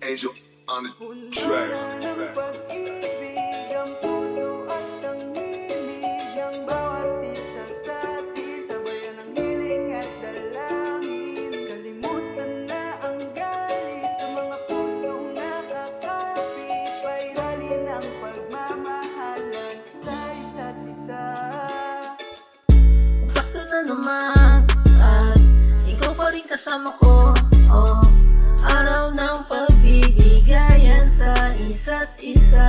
Angel on the track. Pag-ibig ang puso at ang himig ng bawat isa sa atin. Sabayan ng hiling at dalangin. Kalimutan na ang galit sa mga pusong nakakapit. Pairalin ang pagmamahalan sa isa't isa. Pasko na naman at ikaw pa rin kasama ko. Oh, araw ng pagbibigayan sa isa't isa.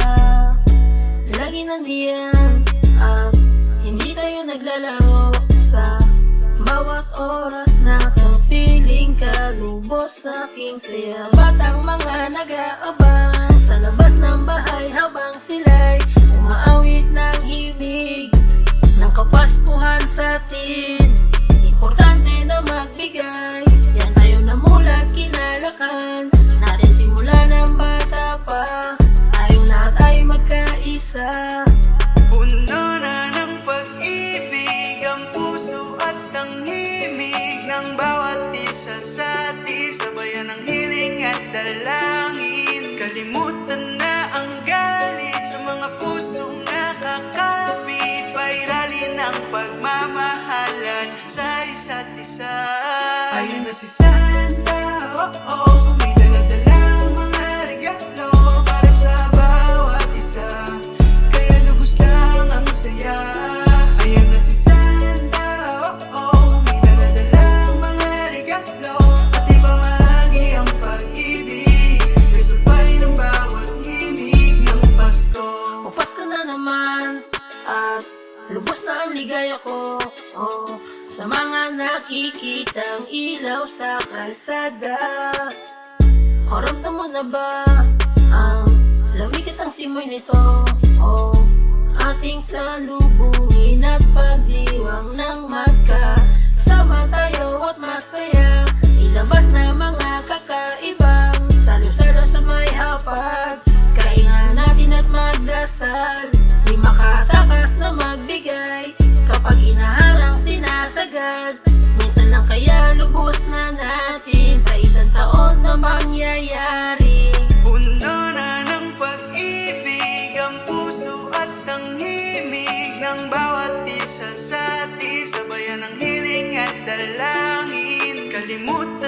Lagi nandiyan at hindi tayo naglalaro. Sa bawat oras na kapiling ka, lubos sa aking saya. Batang mga nag-aabang sa labas ng bahay habang sila'y umaawit ng himig ng kapaskuhan sa atin. Importante na magbigay, yan tayo na mula kinalakan natin simula ng bata pa. Tayong lahat ay magkaisa. Puno na ng pag-ibig ang puso at ang himig ng bawat isa sa atin. Sabayan ng hiling at dalangin. Kalimutan na ang galit sa mga pusong nakakapit. Pairalin ang pagmamahalan sa isa't isa. Ayun na si Santa, oh oh, may dala-dalang mga regalo para sa bawat isa. Kaya lubos lang ang saya. Ayun na si Santa, oh oh, may dala-dalang mga regalo at ibamahagi ang pag-ibig. Kasabay ng bawat himig ng Pasko. O Pasko na naman at lubos na ang ligaya ko. Oh, sa mga nakikitang ilaw sa kalsada. O ramdam mo na ba ang lamig at ang simoy nito? Oh, ating salubungin at pagdiwang ng magkasama tayo at masaya. Ilabas na mga kakaibang salo-salo sa may hapag. Kaingan natin at magdasal, di makatakas na magbigay kapag inaharang sinasagad. Minsan lang kaya lubos na natin sa isang taon na mangyayari. Puno na ng pag-ibig ang puso at ang himig ng bawat isa sa atin. Sabayan ng hiling at dalangin. Kalimutan